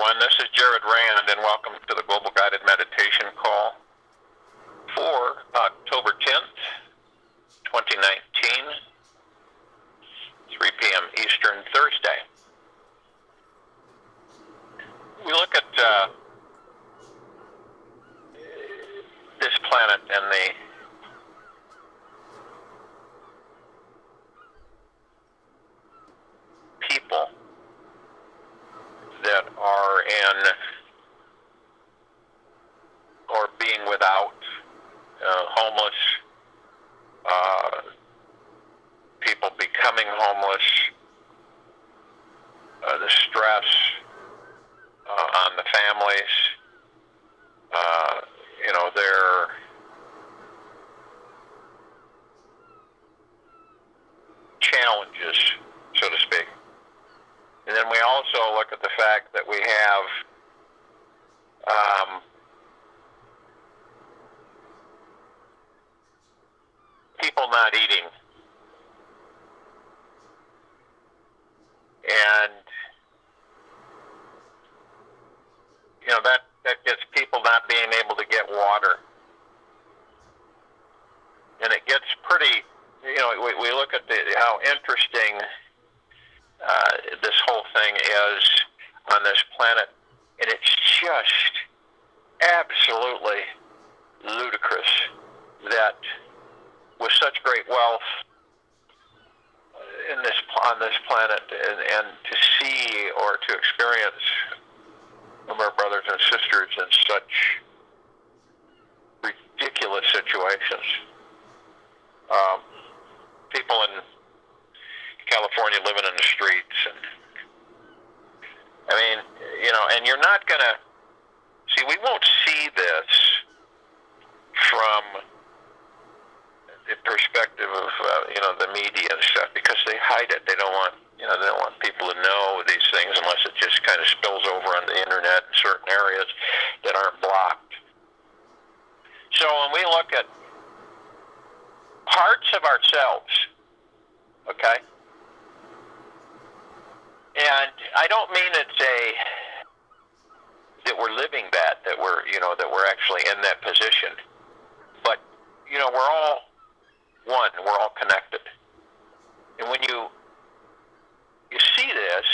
everyone. This is Jared Rand, and welcome to the Global Guided Meditation Call for October 10th, 2019, 3 p.m. Eastern, Thursday. We look at this planet and the people that are in or being without, homeless, people becoming homeless, the stress on the families, their challenges, so to speak. And then we also look at the fact that we have people not eating. And, that gets people not being able to get water. And it gets pretty, we look at how interesting this whole thing is on this planet, and it's just absolutely ludicrous that with such great wealth on this planet, and to see or to experience our brothers and sisters in such ridiculous situations. People in California living in the streets, and you're not going to see, we won't see this from the perspective of the media and stuff, because they hide it. They don't want people to know these things unless it just kind of spills over on the internet in certain areas that aren't blocked. So when we look at parts of ourselves, okay, and I don't mean that we're living that we're actually in that position, but we're all one, we're all connected. And when you see this,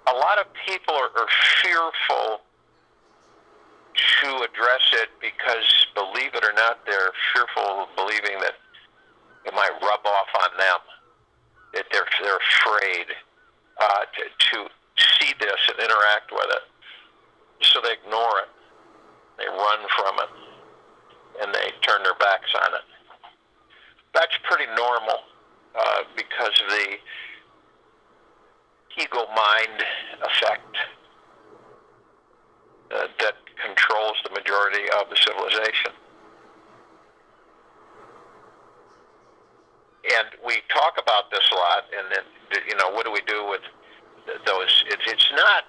a lot of people are fearful to address it because, believe it or not, they're fearful of believing that it might rub off on them, that they're afraid to see this and interact with it. So they ignore it, they run from it, and they turn their backs on it. That's pretty normal because of the ego-mind effect that controls the majority of the civilization. And we talk about this a lot, and then, what do we do with those? It's not,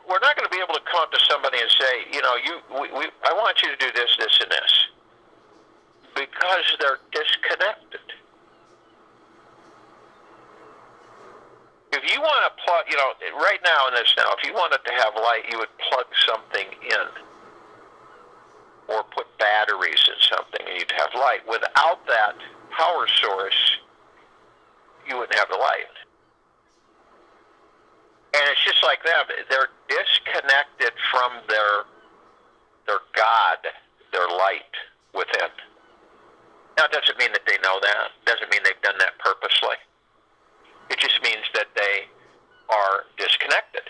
we're not going to be able to come up to somebody and say, I want you to do this, this, and this, because they're disconnected. If you want to plug, right now in this if you wanted to have light, you would plug something in or put batteries in something and you'd have light. Without that power source, you wouldn't have the light. And it's just like them. They're disconnected from their God, their light within. Now, it doesn't mean that they know that. It doesn't mean they've done that purposely. It just means that they are disconnected.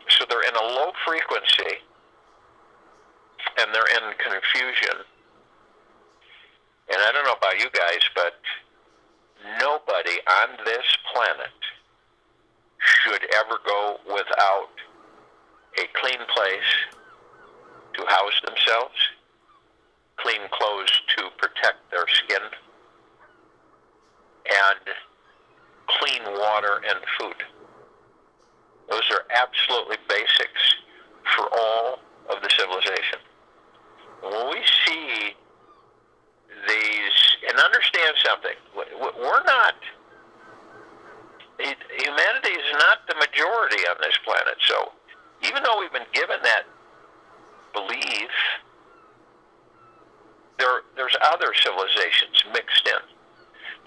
So they're in a low frequency, and they're in confusion. And I don't know about you guys, but nobody on this planet should ever go without a clean place to house themselves, clean clothes to protect their skin, and clean water and food. Those are absolutely basics for all of the civilization. When we see these, and understand something, we're not planet. So even though we've been given that belief, there's other civilizations mixed in.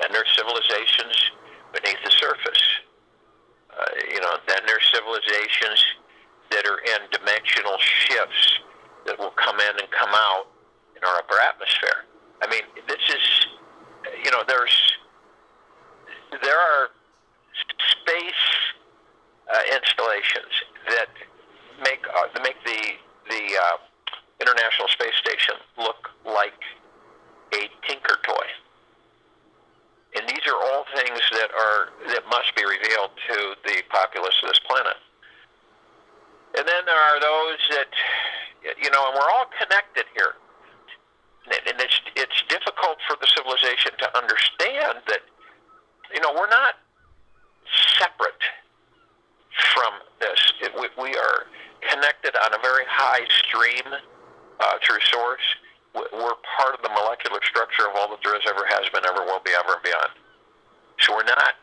And there's civilizations beneath the surface. Then there's civilizations that are in dimensional shifts that will come in and come out in our upper atmosphere. I mean, this is, there are space installations that make the International Space Station look like a Tinker toy. And these are all things that must be revealed to the populace of this planet. And then there are those that, and we're all connected here. And it's difficult for the civilization to understand that, we're not separate from this. We are connected on a very high stream through source. We're part of the molecular structure of all that there is, ever has been, ever will be, ever and beyond. So we're not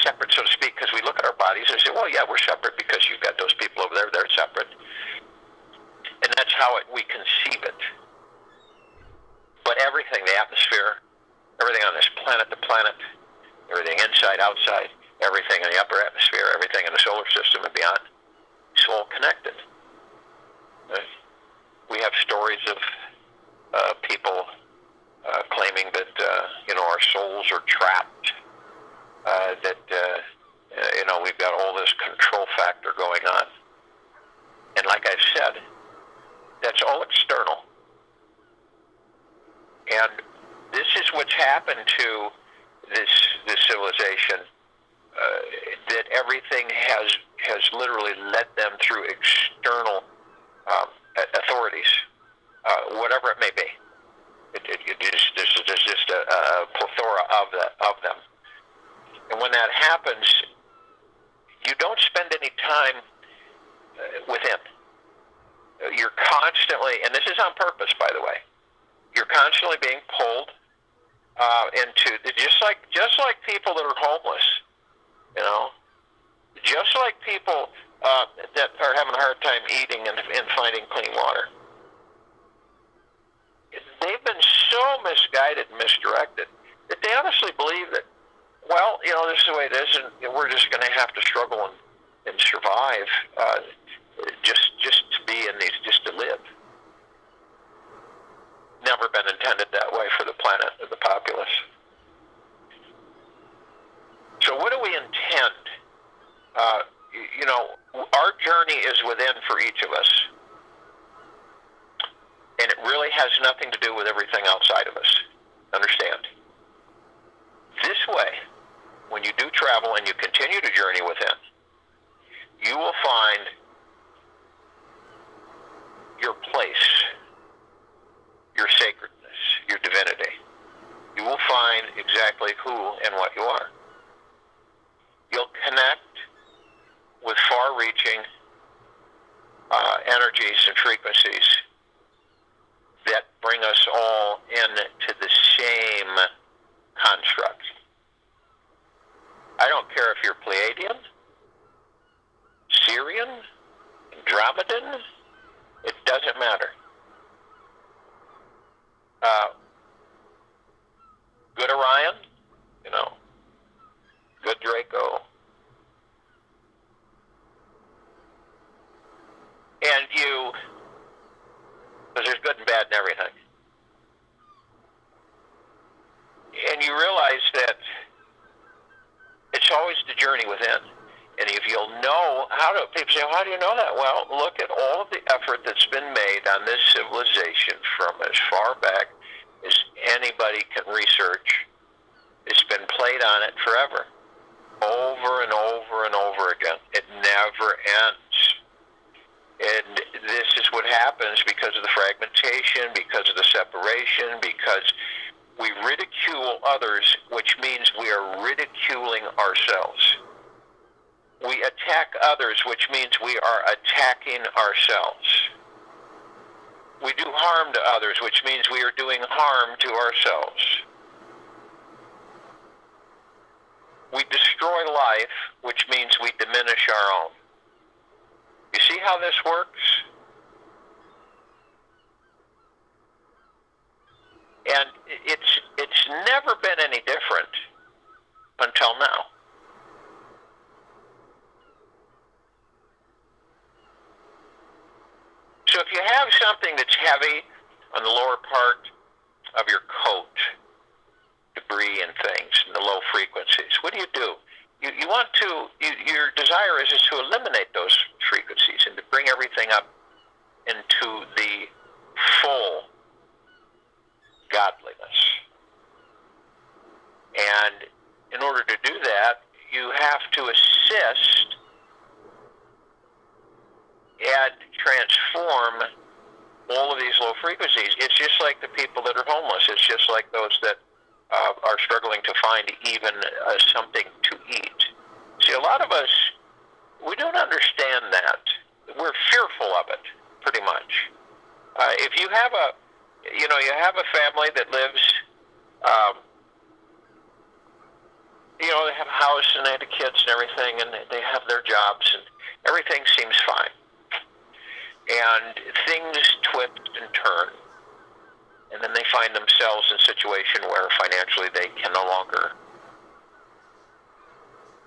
separate, so to speak, because we look at our bodies and say, well, yeah, we're separate because you've got those people over there, they're separate. And that's how we conceive it. But everything, the atmosphere, everything on this planet, the planet, everything inside, outside, everything in the upper atmosphere, everything in the solar system and beyond, it's all connected. We have stories of people claiming that, our souls are trapped, that, we've got all this control factor going on. And like I've said, that's all external. And this is what's happened to this civilization, that everything has literally led them through external authorities, whatever it may be. There's just a plethora of them. And when that happens, you don't spend any time within. You're constantly, and this is on purpose, by the way, you're constantly being pulled into, just like people that are homeless, just like people that are having a hard time eating and finding clean water. They've been so misguided and misdirected that they honestly believe that, well, this is the way it is, and we're just going to have to struggle and survive just to be in these, just to live. Never been intended that way for the planet or the populace. So what do we intend? Our journey is within for each of us. And it really has nothing to do with everything outside of us. Understand? This way, when you do travel and you continue to journey within, you will find your place, your sacredness, your divinity. You will find exactly who and what you are. You'll connect with far-reaching energies and frequencies that bring us all into the same construct. I don't care if you're Pleiadian, Syrian, Andromedan, it doesn't matter. Good Orion, good Draco. And because there's good and bad in everything. And you realize that it's always the journey within. And if you'll know people say, how do you know that? Well, look at all of the effort that's been made on this civilization from as far back as anybody can research. It's been played on it forever, over and over and over again. It never ends. And this is what happens because of the fragmentation, because of the separation, because we ridicule others, which means we are ridiculing ourselves. We attack others, which means we are attacking ourselves. We do harm to others, which means we are doing harm to ourselves. We destroy life, which means we diminish our own. how this works? And it's never been any different until now. So if you have something that's heavy on the lower part of your coat, debris and things, and the low frequencies, what do? You want to, your desire is to eliminate those frequencies and to bring everything up into the full godliness. And in order to do that, you have to assist and transform all of these low frequencies. It's just like the people that are homeless. It's just like those that are struggling to find even something to eat. See, a lot of us, we don't understand that. We're fearful of it, pretty much. If you have you have a family that lives, they have a house and they have the kids and everything, and they have their jobs, and everything seems fine. And things twist and turn. And then they find themselves in a situation where financially they can no longer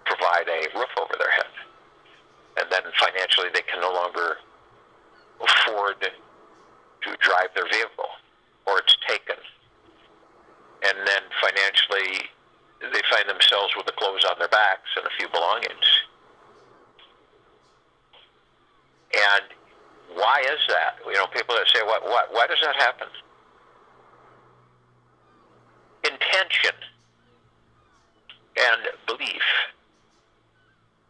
provide a roof over their head. And then financially they can no longer afford to drive their vehicle, or it's taken. And then financially they find themselves with the clothes on their backs and a few belongings. And why is that? People that say, why does that happen? Intention and belief.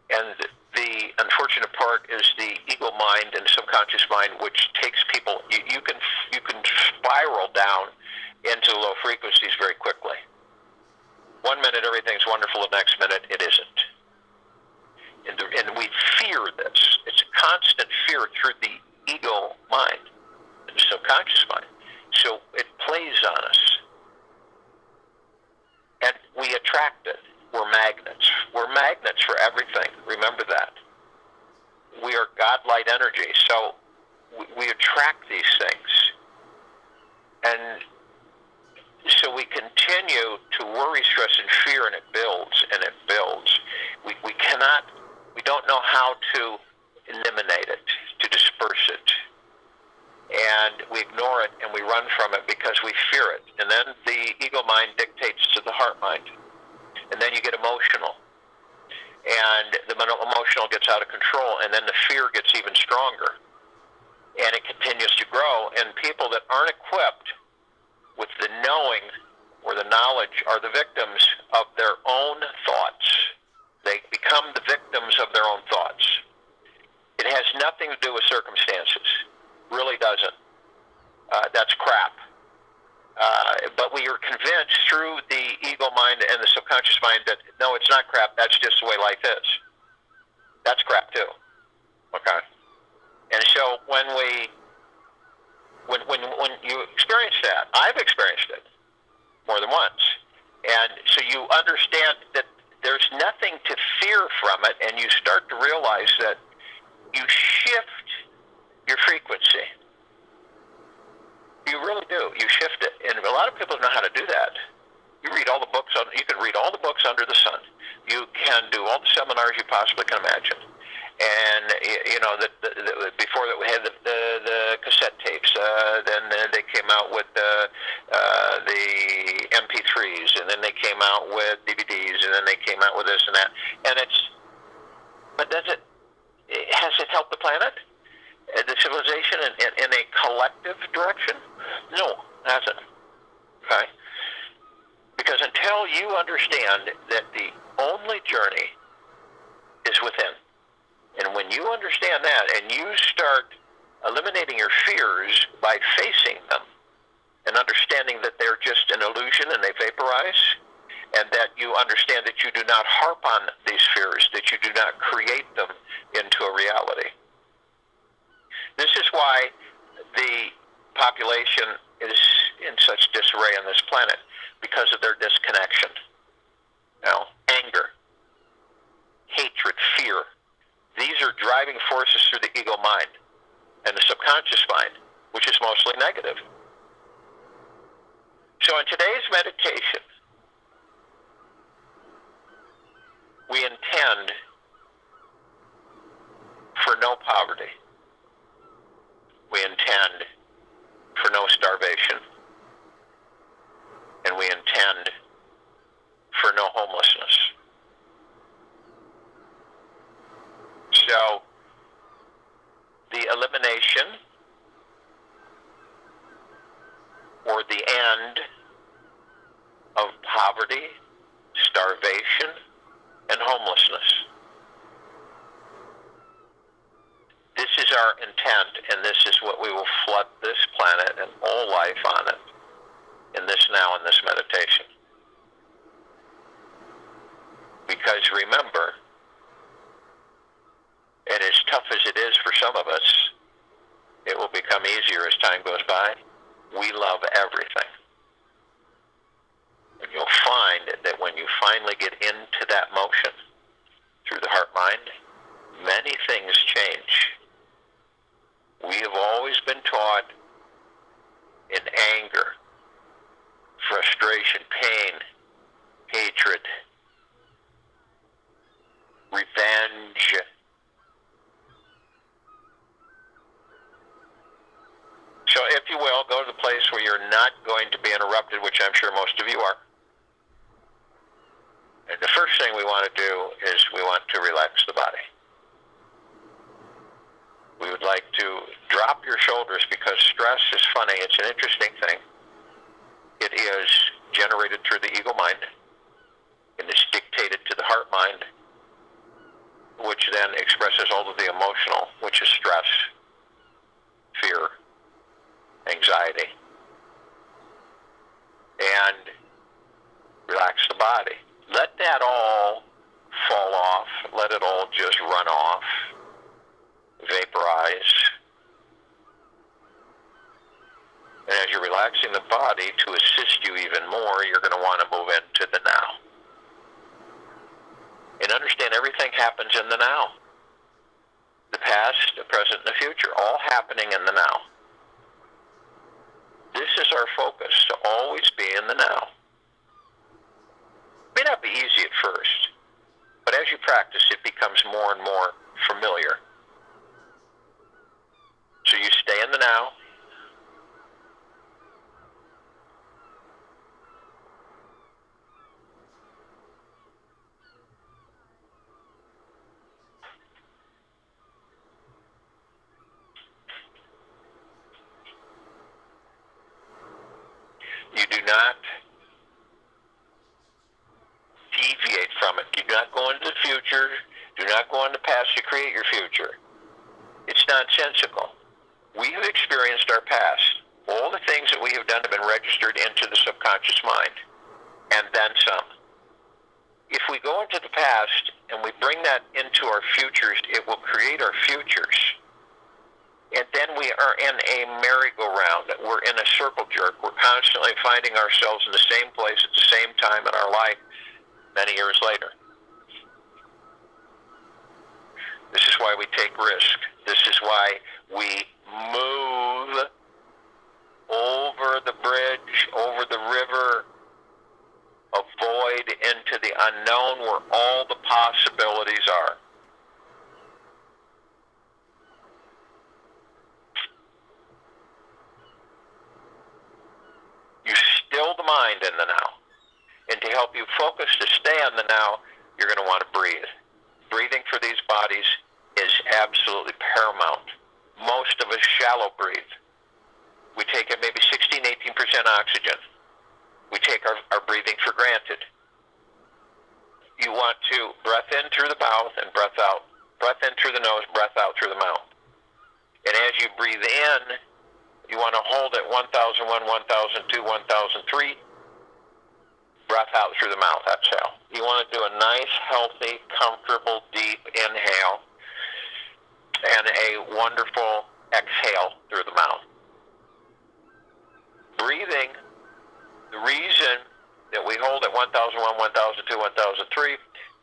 And the unfortunate part is the ego mind and subconscious mind, which takes people, you can spiral down into low frequencies very quickly. 1 minute everything's wonderful, the next minute it isn't. And we fear this. It's a constant fear through the ego mind, the subconscious mind. So it plays on us. And we attract it. We're magnets. We're magnets for everything. Remember that. We are God-light energy, so we attract these things. And so we continue to worry, stress, and fear, and it builds, and it builds. We don't know how to eliminate it, to disperse it. And we ignore it and we run from it because we fear it. And then the ego mind dictates to the heart mind. And then you get emotional. And the emotional gets out of control, and then the fear gets even stronger. And it continues to grow. And people that aren't equipped with the knowing or the knowledge are the victims of their own thoughts. They become the victims of their own thoughts. It has nothing to do with circumstances. Really doesn't. That's crap. But we are convinced through the ego mind and the subconscious mind that, no, it's not crap, that's just the way life is. That's crap too. Okay? And so when you experience that, I've experienced it more than once. And so you understand that there's nothing to fear from it, and you start to realize that you shift your frequency. You really do. You shift it. And a lot of people don't know how to do that. You read all the books you can read all the books under the sun. You can do all the seminars you possibly can imagine. And before that we had the cassette tapes. Then they came out with the MP3s, and then they came out with DVDs, and then they came out with this and that. And but has it helped the planet, the civilization, in a collective direction? No, it hasn't. Okay? Because until you understand that the only journey is within, and when you understand that and you start eliminating your fears by facing them and understanding that they're just an illusion and they vaporize, and that you understand that you do not harp on these fears, that you do not create them into a reality. This is why the population is in such disarray on this planet, because of their disconnection. Anger, hatred, fear. These are driving forces through the ego mind and the subconscious mind, which is mostly negative. So in today's meditation, we intend for no poverty. We intend for no starvation. And we intend for no homelessness. So, the elimination or the end of poverty, starvation, and homelessness. This is our intent, and this is what we will flood this planet and all life on it in this now, in this meditation. Because remember, and as tough as it is for some of us, it will become easier as time goes by. We love everything. And you'll find that when you finally get into that motion through the heart-mind, many things change. We have always been taught in anger, frustration, pain, hatred, revenge, so if you will, go to the place where you're not going to be interrupted, which I'm sure most of you are. And the first thing we want to do is we want to relax the body. We would like to drop your shoulders because stress is funny. It's an interesting thing. It is generated through the ego mind and is dictated to the heart mind, which then expresses all of the emotional, which is stress, fear, anxiety, and relax the body. Let that all fall off. Let it all just run off, vaporize. And as you're relaxing the body, to assist you even more, you're going to want to move into the now. And understand everything happens in the now. The past, the present, and the future, all happening in the now. This is our focus, to always be in the now. It may not be easy at first, but as you practice, it becomes more and more familiar. So you stay in the now. You do not deviate from it. Do not go into the future. Do not go into the past to create your future. It's nonsensical. We have experienced our past. All the things that we have done have been registered into the subconscious mind, and then some. If we go into the past and we bring that into our futures, it will create our futures. And then we are in a merry-go-round. We're in a circle jerk. We're constantly finding ourselves in the same place at the same time in our life many years later. This is why we take risk. This is why we move over the bridge, over the river, avoid into the unknown where all the possibilities are. You still the mind in the now. And to help you focus to stay on the now, you're going to want to breathe. Breathing for these bodies is absolutely paramount. Most of us shallow breathe. We take maybe 16, 18% oxygen. We take our breathing for granted. You want to breath in through the mouth and breath out. Breath in through the nose, breath out through the mouth. And as you breathe in, you want to hold at 1001, 1002, 1003. Breath out through the mouth, exhale. You want to do a nice, healthy, comfortable, deep inhale and a wonderful exhale through the mouth. Breathing, the reason that we hold at 1001, 1002, 1003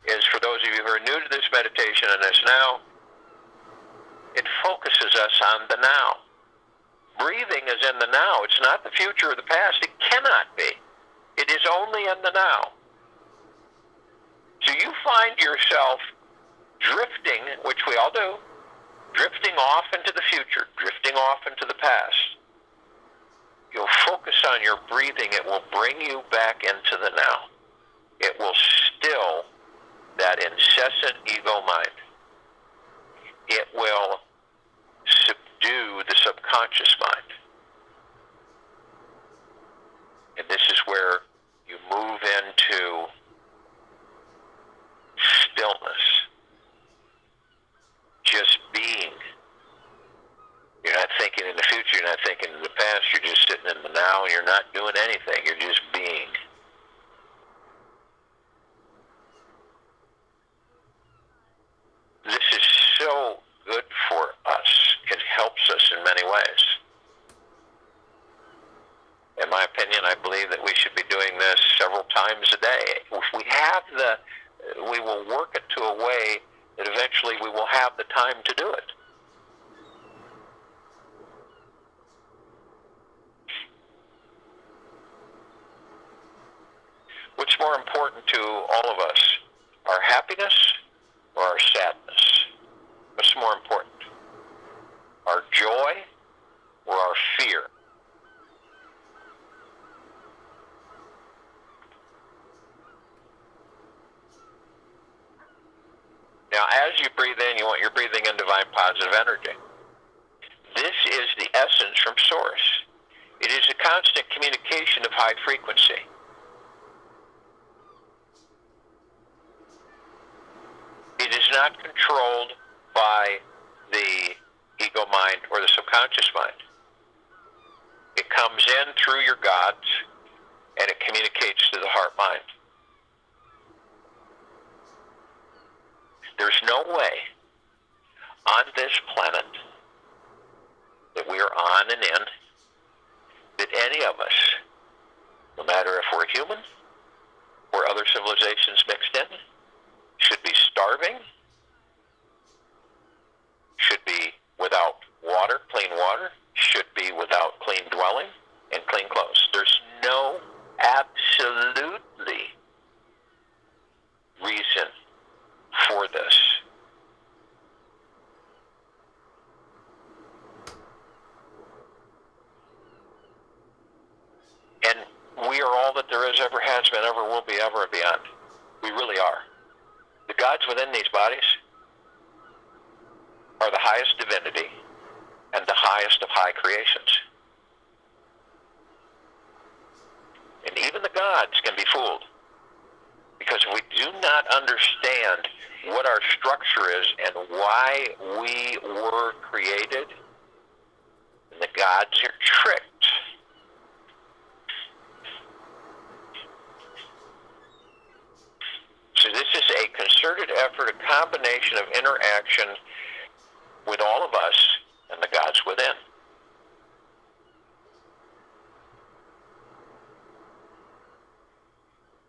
is for those of you who are new to this meditation and this now, It focuses us on the now. Breathing is in the now. It's not the future or the past. It cannot be. It is only in the now. So you find yourself drifting, which we all do, drifting off into the future, drifting off into the past. You'll focus on your breathing. It will bring you back into the now. It will still that incessant ego mind. It will subdue the subconscious mind. And this is where you move into stillness. Just being. You're not thinking in the future, you're not thinking in the past, you're just sitting in the now, and you're not doing anything, you're just being. This is so good for us. It helps us in many ways. In my opinion, I believe that we should be doing this several times a day. If we have we will work it to a way that eventually we will have the time to do it. What's more important to all of us, our happiness or our sadness? What's more important, our joy or our fear? Now, as you breathe in, you're breathing in divine positive energy. This is the essence from Source. It is a constant communication of high frequency. It is not controlled by the ego mind or the subconscious mind. It comes in through your gods, and it communicates to the heart mind. There's no way on this planet that we are on and in that any of us, no matter if we're human or other civilizations mixed in, should be starving, should be without water, clean water, should be without clean dwelling and clean clothes. There's no absolutely reason for this. And we are all that there is, ever has been, ever will be, ever and beyond. We really are. The gods within these bodies are the highest divinity and the highest of high creations. And even the gods can be fooled, because if we do not understand what our structure is and why we were created, then the gods are tricked. So this is a concerted effort, a combination of interaction with all of us and the gods within.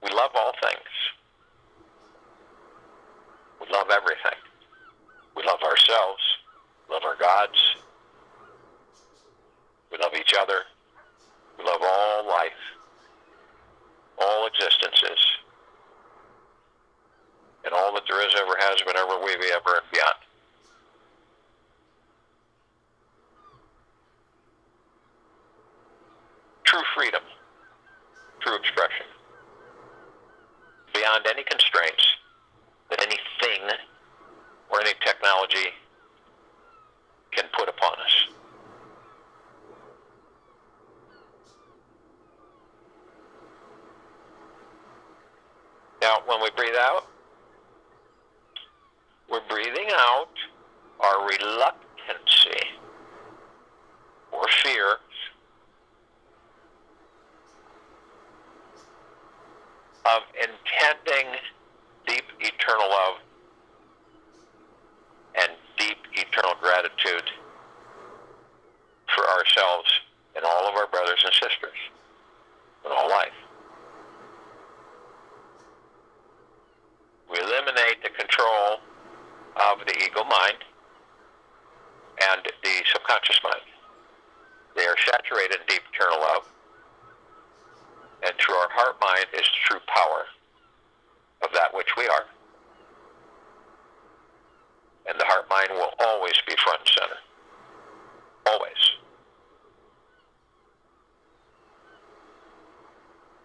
We love all things. We love everything. We love ourselves. We love our gods. We love each other. We love all life, all existences, and all that there is, ever has been, ever will be, ever and beyond. True freedom, true expression, beyond any constraints that anything or any technology can put upon us. Now, when we breathe out, we're breathing out our reluctancy or fear of intending deep eternal love and deep eternal gratitude for ourselves and all of our brothers and sisters in all life. We eliminate the control of the ego mind, the subconscious mind. They are saturated in deep eternal love. And through our heart mind is the true power of that which we are. And the heart mind will always be front and center. Always.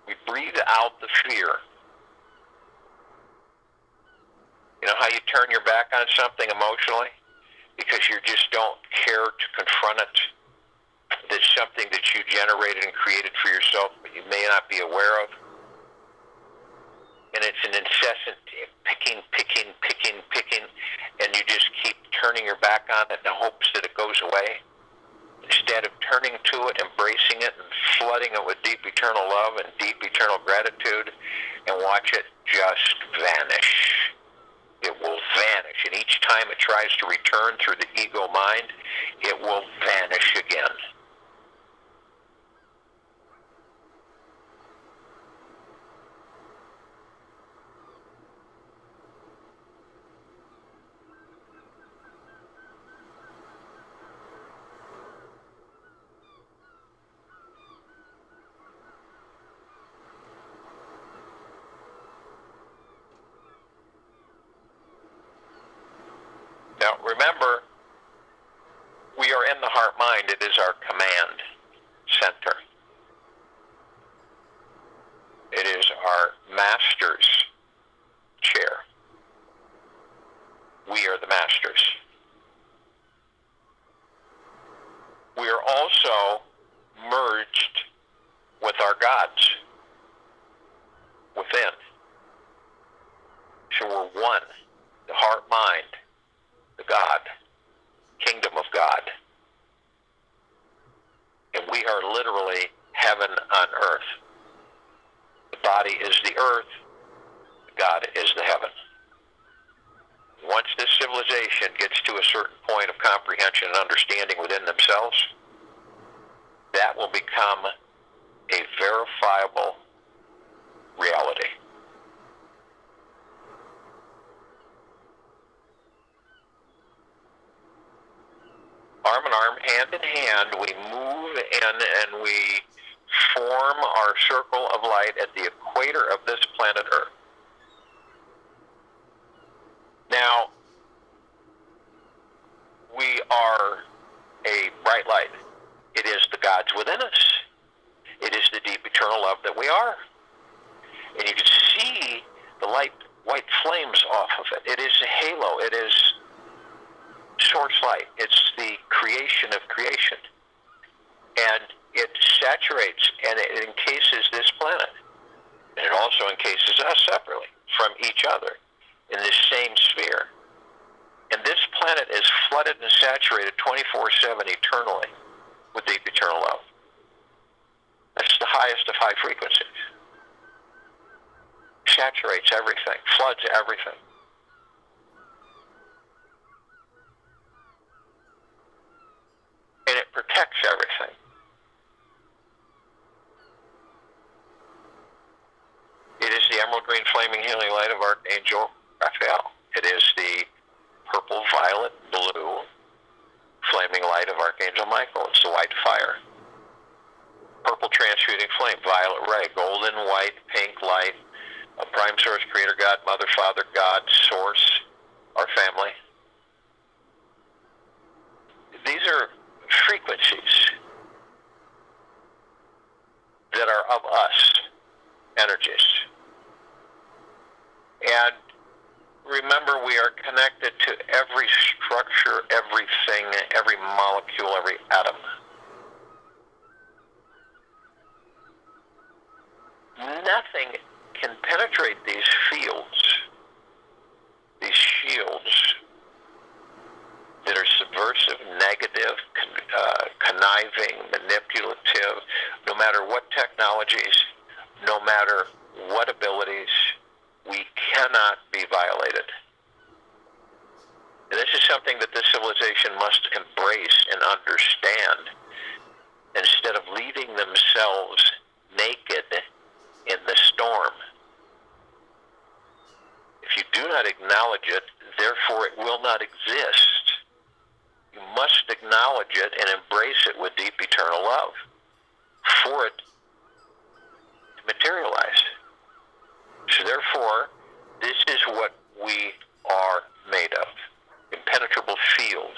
We breathe out the fear. You know how you turn your back on something emotionally? Because you just don't care to confront it. That's something that you generated and created for yourself, but you may not be aware of. And it's an incessant picking, and you just keep turning your back on it in the hopes that it goes away. Instead of turning to it, embracing it, and flooding it with deep eternal love and deep eternal gratitude, and watch it just vanish. It will vanish, and each time it tries to return through the ego mind, it will vanish again. Now, remember, we are in the heart mind. It is our command center. It is our master's chair. We are the masters. We are also merged with our gods within. So we're one, the heart mind, the God, kingdom of God. And we are literally heaven on earth. The body is the earth, God is the heaven. Once this civilization gets to a certain point of comprehension and understanding within themselves, that will become a verifiable reality. Arm in arm, hand in hand, we move in and we form our circle of light at the equator of this planet Earth. Now, we are a bright light. It is the gods within us. It is the deep eternal love that we are. And you can see the light, white flames off of it. It is a halo. It is source light. It's the creation of creation. And it saturates and it encases this planet. And it also encases us separately from each other in this same sphere. And this planet is flooded and saturated 24/7 eternally with deep eternal love. That's the highest of high frequencies. Saturates everything, floods everything. And it protects everything. It is the emerald green flaming healing light of Archangel Raphael. It is the purple, violet, blue flaming light of Archangel Michael. It's the white fire. Purple transmuting flame, violet ray, golden, white, pink light, a prime source, creator God, mother, father, God, source, our family. These are frequencies that are of us, energies. And remember, we are connected to every structure, everything, every molecule, every atom. Nothing can penetrate these fields, these shields that are subversive, negative, conniving, manipulative, no matter what technologies, no matter what abilities, we cannot be violated. And this is something that this civilization must embrace and understand, instead of leaving themselves naked in the storm. If you do not acknowledge it, therefore it will not exist. You must acknowledge it and embrace it with deep eternal love for it to materialize. So therefore, this is what we are made of. Impenetrable field,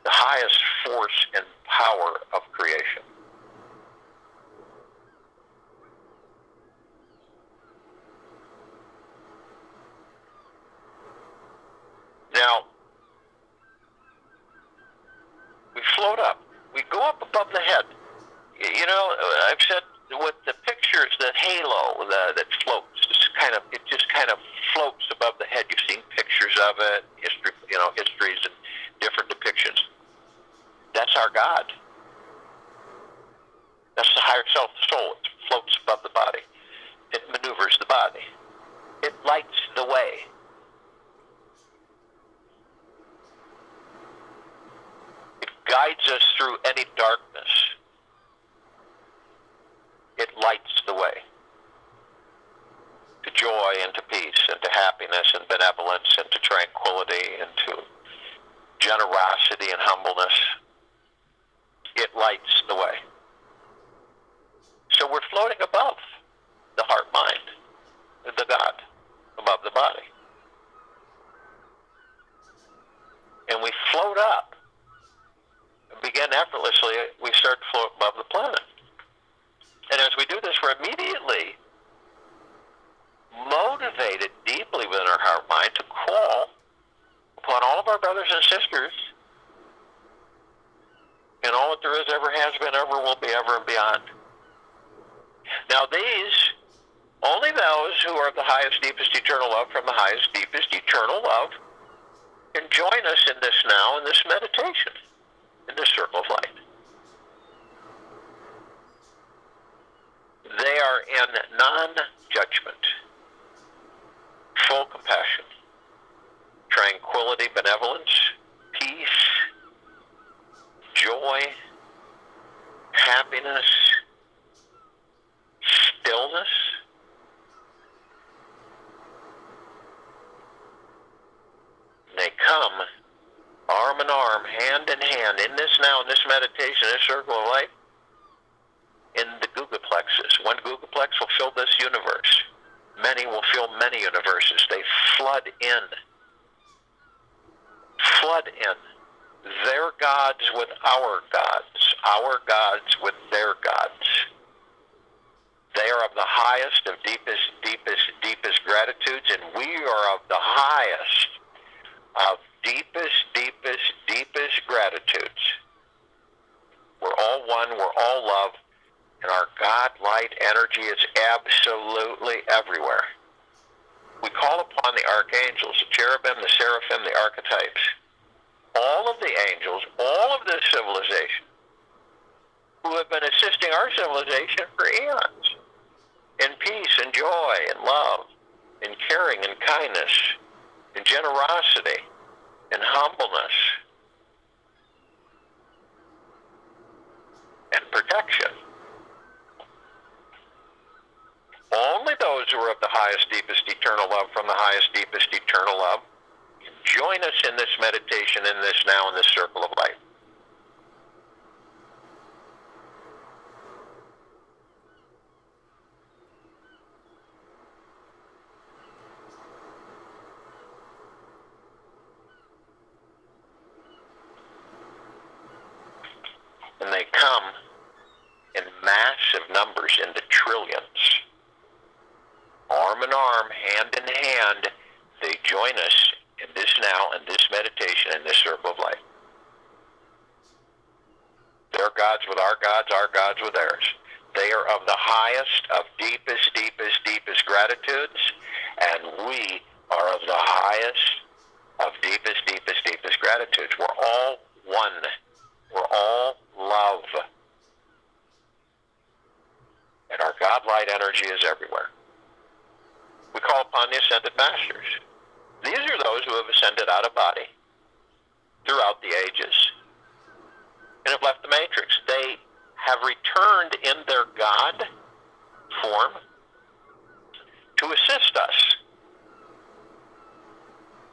the highest force and power of creation. Now, we float up. We go up above the head. You know, I've said with the pictures, the halo that floats, it just kind of floats above the head. You've seen pictures of it, histories and different depictions. That's our God. That's the higher self, the soul. It floats above the body. It maneuvers the body. It lights the way. It guides us through any darkness. It lights the way to joy and to peace and to happiness and benevolence and to tranquility and to generosity and humbleness. It lights the way. So we're floating above the heart-mind, the God, above the body. And we float up and begin effortlessly, we start to float above the planet. And as we do this, we're immediately motivated deeply within our heart-mind to call upon all of our brothers and sisters and all that there is, ever has been, ever will be, ever and beyond. Now these, only those who are of the highest, deepest, eternal love from the highest, deepest, eternal love can join us in this now, in this meditation, in this circle of light. They are in non-judgment, full compassion, tranquility, benevolence, peace, joy, happiness, stillness. They come arm in arm, hand in hand, in this now, in this meditation, this circle of light, in the Guga plexus. One Guga plex will fill this universe. Many will fill many universes. They flood in. Flood in. Their gods with our gods with their gods. They are of the highest of deepest gratitudes, and we are of the highest of deepest gratitudes. We're all one, we're all love, and our God light energy is absolutely everywhere. We call upon the archangels, the cherubim, the seraphim, the archetypes, all of the angels, all of this civilization, who have been assisting our civilization for eons, in peace and joy and love, in caring and kindness, in generosity, in humbleness, and protection. Only those who are of the highest, deepest, eternal love from the highest, deepest, eternal love can join us in this meditation, in this now, in this circle of light. And they come in massive numbers, in the trillions. Arm in arm, hand in hand, they join us in this now, in this meditation, in this circle of light. Their gods with our gods with theirs. They are of the highest, of deepest gratitudes, and we are of the highest, of deepest gratitudes. We're all one. We're all love. And our God light energy is everywhere. We call upon the ascended masters. These are those who have ascended out of body throughout the ages and have left the matrix. They have returned in their God form to assist us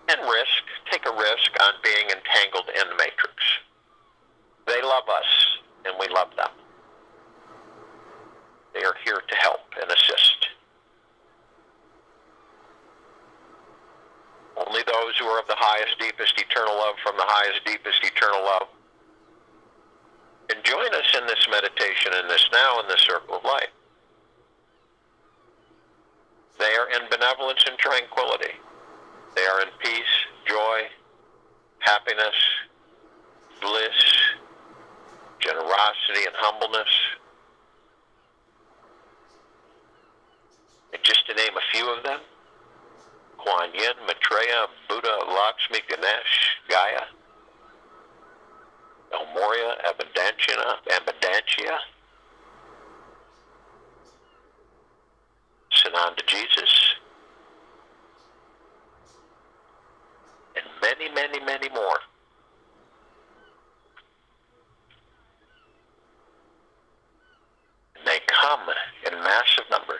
and take a risk on being entangled in the matrix. love us, and we love them. They are here to help and assist. Only those who are of the highest, deepest, eternal love from the highest, deepest, eternal love can join us in this meditation, in this now, in this circle of light. They are in benevolence and tranquility. They are in peace, joy, happiness, bliss, generosity, and humbleness. And just to name a few of them, Kuan Yin, Maitreya, Buddha, Lakshmi, Ganesh, Gaia, El Morya, Abundantia, Sananda Jesus, and many, many, many more. And they come in massive numbers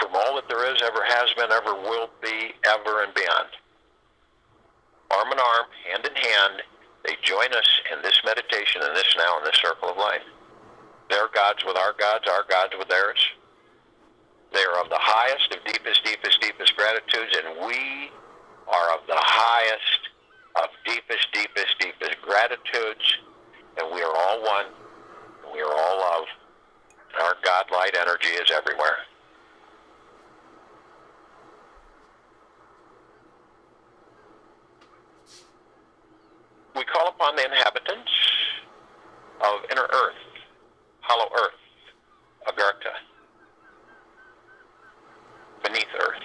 from all that there is, ever has been, ever will be, ever and beyond. Arm in arm, hand in hand, they join us in this meditation, in this now, in this circle of light. Their gods with our gods with theirs. They are of the highest, of deepest, deepest, deepest gratitudes, and we are of the highest, of deepest, deepest, deepest gratitudes, and we are all one, and we are all love, and our God light energy is everywhere. We call upon the inhabitants of inner earth, hollow earth, Agartha, beneath earth.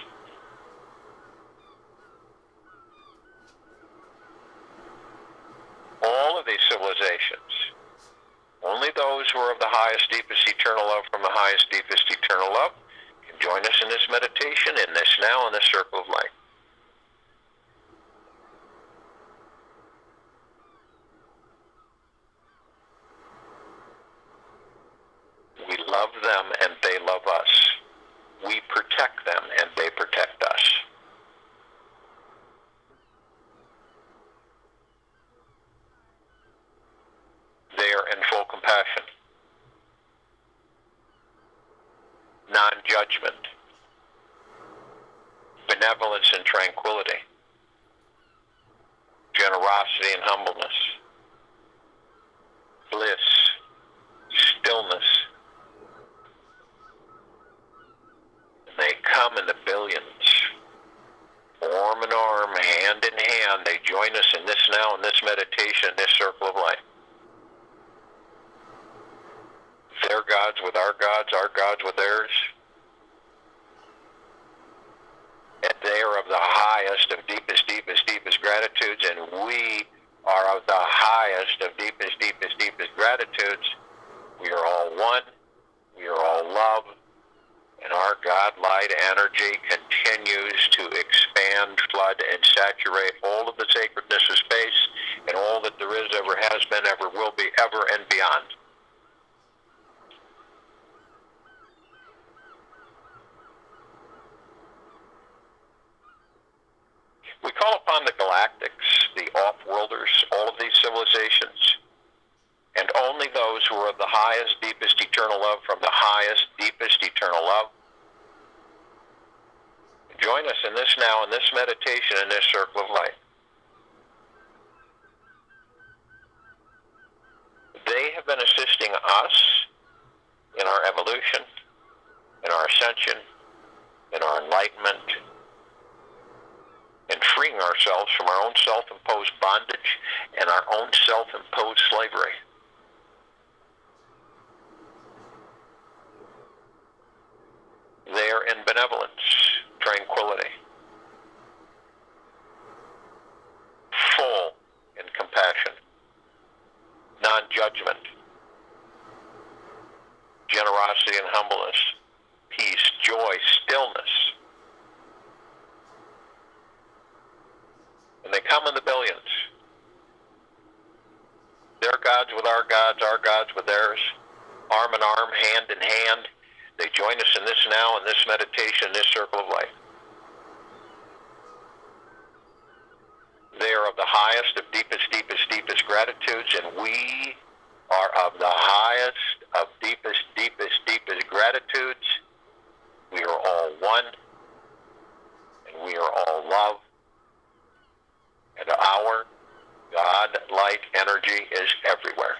All of these civilizations, only those who are of the highest, deepest, eternal love from the highest, deepest, eternal love can join us in this meditation, in this now, in this circle of light. We love them and they love us. We protect them and they protect us. They are in full compassion, non-judgment, benevolence and tranquility, generosity and humbleness, bliss, stillness. They come in the billions, arm in arm, hand in hand. They join us in this now, in this meditation, in this circle of light. Their gods with our gods with theirs. And they are of the highest, of deepest, deepest, deepest gratitudes, and we are of the highest, of deepest, deepest, deepest gratitudes. We are all one. We are all love. And our God light energy continues to expand, flood, and saturate all of the sacredness of space and all that there is, ever has been, ever will be, ever and beyond. We call upon the galactics, the off-worlders, all of these civilizations, and only those who are of the highest, deepest, eternal love from the highest, deepest, eternal love. Join us in this now, in this meditation, in this circle of light. They have been assisting us in our evolution, in our ascension, in our enlightenment, in freeing ourselves from our own self-imposed bondage and our own self-imposed slavery. They are in benevolence, tranquility, full in compassion, non-judgment, generosity and humbleness, peace, joy, stillness. And they come in the billions. Their gods with our gods with theirs, arm in arm, hand in hand. They join us in this now, in this meditation, in this circle of light. They are of the highest, of deepest, deepest, gratitudes, and we are of the highest, of deepest, deepest, deepest gratitudes. We are all one, and we are all love, and our God light energy is everywhere.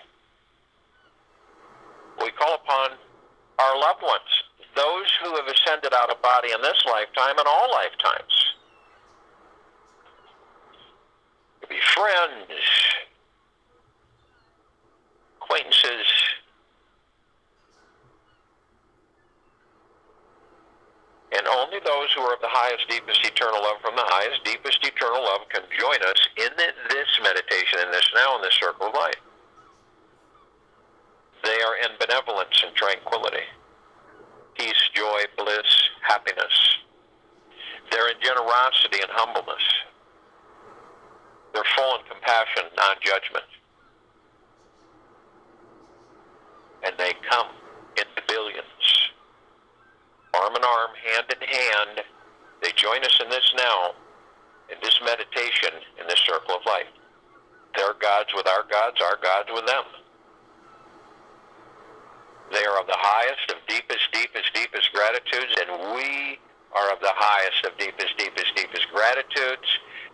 We call upon our loved ones, those who have ascended out of body in this lifetime and all lifetimes. It could be friends, acquaintances, and only those who are of the highest, deepest, eternal love from the highest, deepest, eternal love can join us in this meditation, in this now, in this circle of light. They are in benevolence and tranquility, peace, joy, bliss, happiness. They're in generosity and humbleness. They're full in compassion, non-judgment. And they come in billions. Arm in arm, hand in hand, they join us in this now, in this meditation, in this circle of light. Their gods with our gods with them. They are of the highest, of deepest, deepest, deepest gratitudes, and we are of the highest, of deepest, deepest, deepest gratitudes,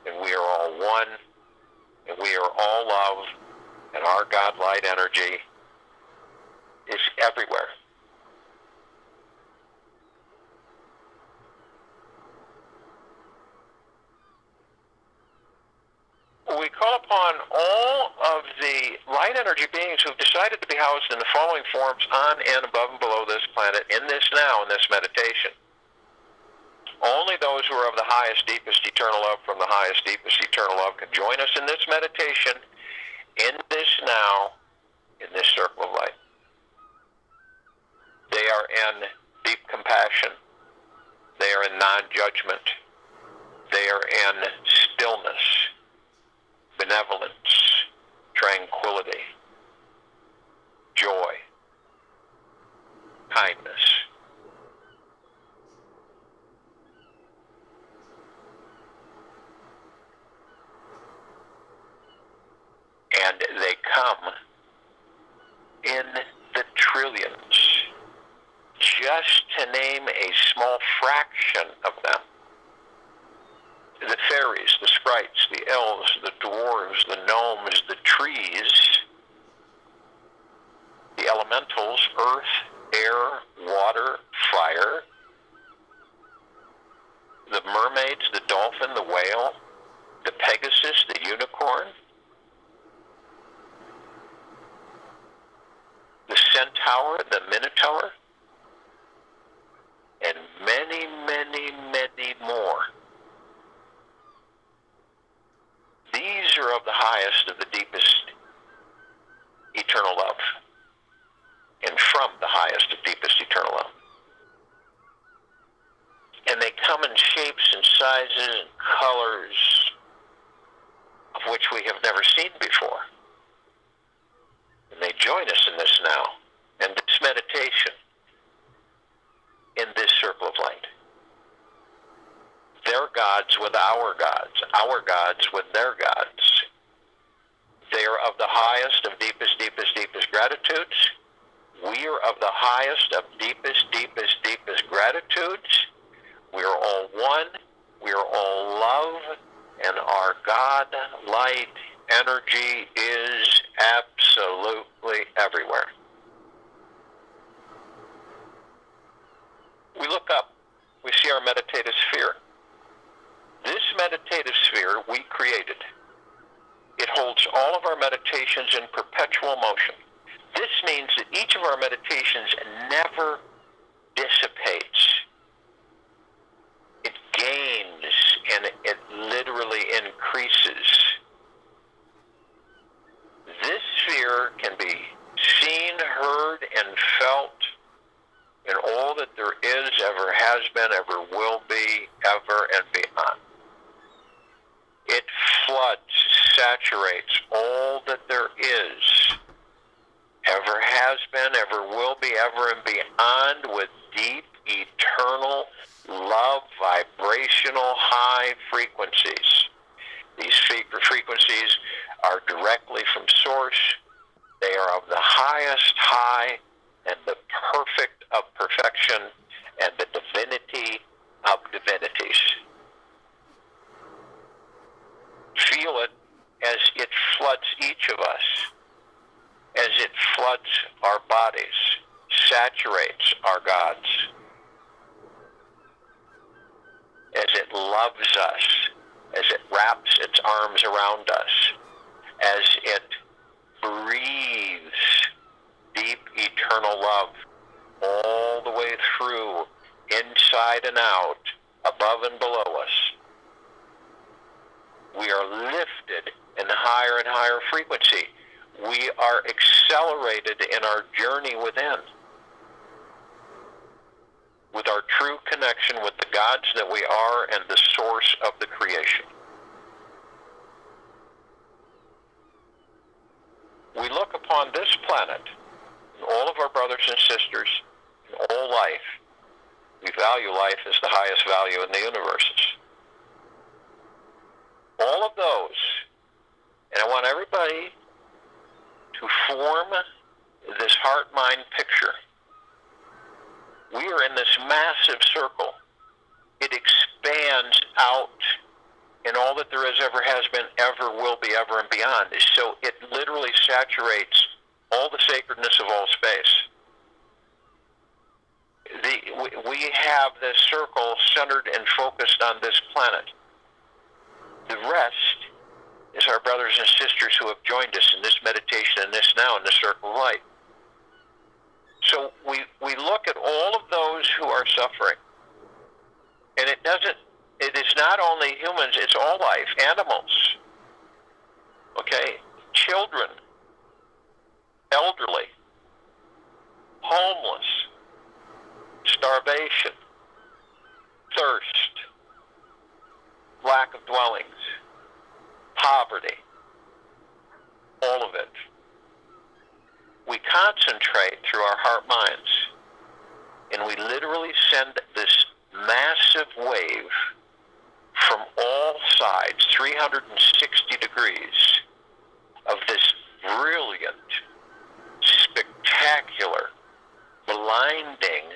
and we are all one, and we are all love, and our God light energy is everywhere. We call upon all of the light energy beings who've decided to be housed in the following forms on and above and below this planet in this now, in this meditation. Only those who are of the highest, deepest, eternal love from the highest, deepest, eternal love can join us in this meditation, in this now, in this circle of light. They are in deep compassion. They are in non-judgment. They are in stillness, benevolence, tranquility, joy, kindness. And they come in the trillions, just to name a small fraction of them. The fairies, the sprites, the elves, the dwarves, the gnomes, the trees, the elementals, earth, air, water, fire, the mermaids, the dolphin, the whale, the pegasus, the unicorn, the centaur, the minotaur, and many, many, many more. These are of the highest, of the deepest, eternal love, and from the highest, of deepest, eternal love. And they come in shapes and sizes and colors of which we have never seen before. And they join us in this now, in this meditation, in this circle of light. Their gods with our gods with their gods. They are of the highest, of deepest, deepest, deepest gratitudes. We are of the highest, of deepest, deepest, deepest gratitudes. We are all one. We are all love. And our God light energy is absolutely everywhere. We look up. We see our meditative sphere. This meditative sphere we created. It holds all of our meditations in perpetual motion. This means that each of our meditations never dissipates. It gains and it literally increases. This sphere can be seen, heard, and felt in all that there is, ever has been, ever will be, ever and beyond. It floods, saturates all that there is, ever has been, ever will be, ever and beyond, with deep, eternal love, vibrational, high frequencies. These frequencies are directly from Source. They are of the highest high and the perfect of perfection and the divinity of divinities. Feel it as it floods each of us, as it floods our bodies, saturates our gods, as it loves us, as it wraps its arms around us, as it breathes deep eternal love all the way through, inside and out, above and below us. We are lifted in higher and higher frequency. We are accelerated in our journey within, with our true connection with the gods that we are and the source of the creation. We look upon this planet, and all of our brothers and sisters, and all life. We value life as the highest value in the universes. All of those, and I want everybody to form this heart-mind picture. We are in this massive circle. It expands out in all that there is, ever has been, ever will be, ever and beyond. So it literally saturates all the sacredness of all space. We have this circle centered and focused on this planet. The rest is our brothers and sisters who have joined us in this meditation and this now in the circle of light. So we look at all of those who are suffering. And it is not only humans, it's all life, animals, okay, children, elderly, homeless, starvation, thirst, lack of dwellings, poverty, all of it. We concentrate through our heart minds, and we literally send this massive wave from all sides, 360 degrees, of this brilliant, spectacular, blinding,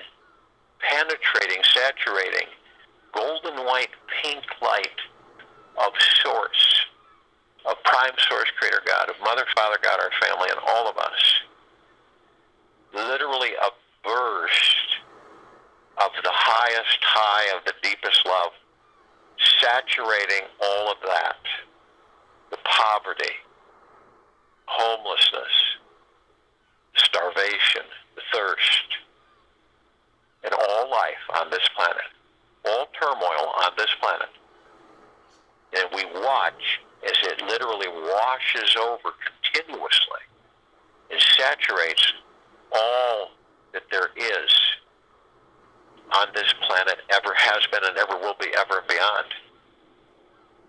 penetrating, saturating, golden white pink light of Source, of Prime Source Creator God, of Mother, Father God, our family, and all of us. Literally a burst of the highest high of the deepest love, saturating all of that. The poverty, homelessness, starvation, the thirst, and all life on this planet, all turmoil on this planet. And we watch as it literally washes over continuously and saturates all that there is on this planet, ever has been and ever will be, ever and beyond,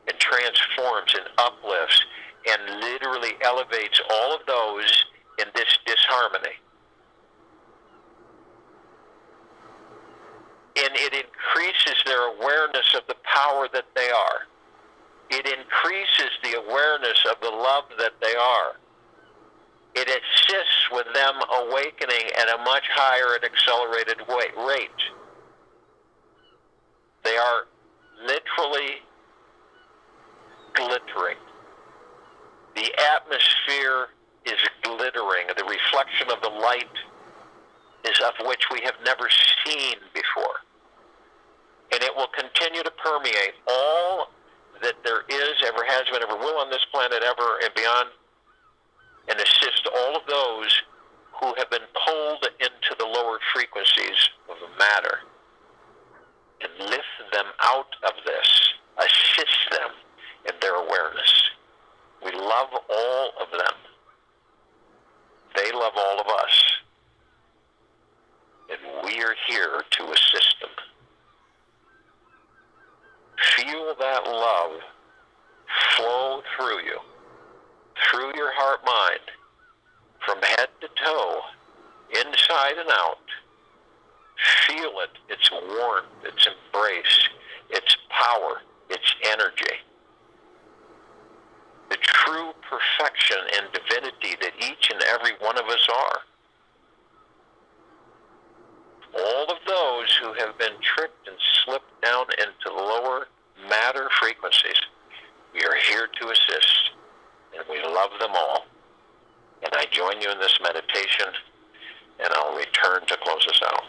and transforms and uplifts and literally elevates all of those in this disharmony. And it increases their awareness of the power that they are. It increases the awareness of the love that they are. It assists with them awakening at a much higher and accelerated rate. They are literally glittering. The atmosphere is glittering. The reflection of the light is of which we have never seen before. And it will continue to permeate all that there is, ever has been, ever will on this planet, ever and beyond, and assist all of those who have been pulled into the lower frequencies of matter, and lift them out of this, assist them in their awareness. We love all of them. They love all of us. And we are here to assist them. Feel that love flow through you, through your heart mind, from head to toe, inside and out. Feel it, its warmth, its embrace, its power, its energy. The true perfection and divinity that each and every one of us are. All of those who have been tricked and slipped down into lower matter frequencies, we are here to assist, and we love them all. And I join you in this meditation, and I'll return to close us out.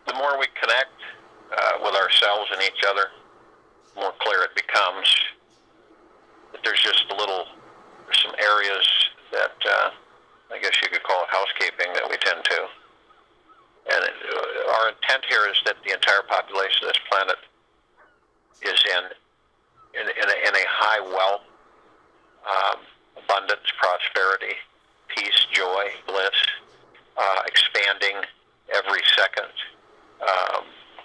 the more we connect with ourselves and each other, the more clear it becomes that there's some areas that I guess you could call it housekeeping that we tend to. And our intent here is that the entire population of this planet is in a high wealth, abundance, prosperity, peace, joy, bliss, expanding every second,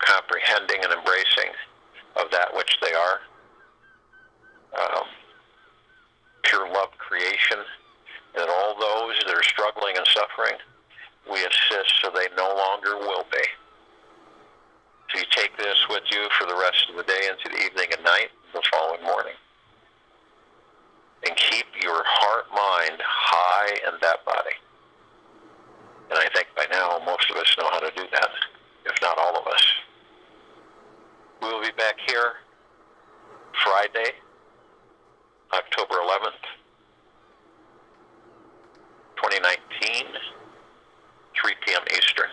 comprehending and embracing of that which they are. Pure love creation, and all those that are struggling and suffering, we assist so they no longer will be. So you take this with you for the rest of the day into the evening and night, the following morning. And keep your heart, mind high in that body. And I think by now most of us know how to do that, if not all of us. We will be back here Friday, October 11th, 2019, 3 p.m. Eastern.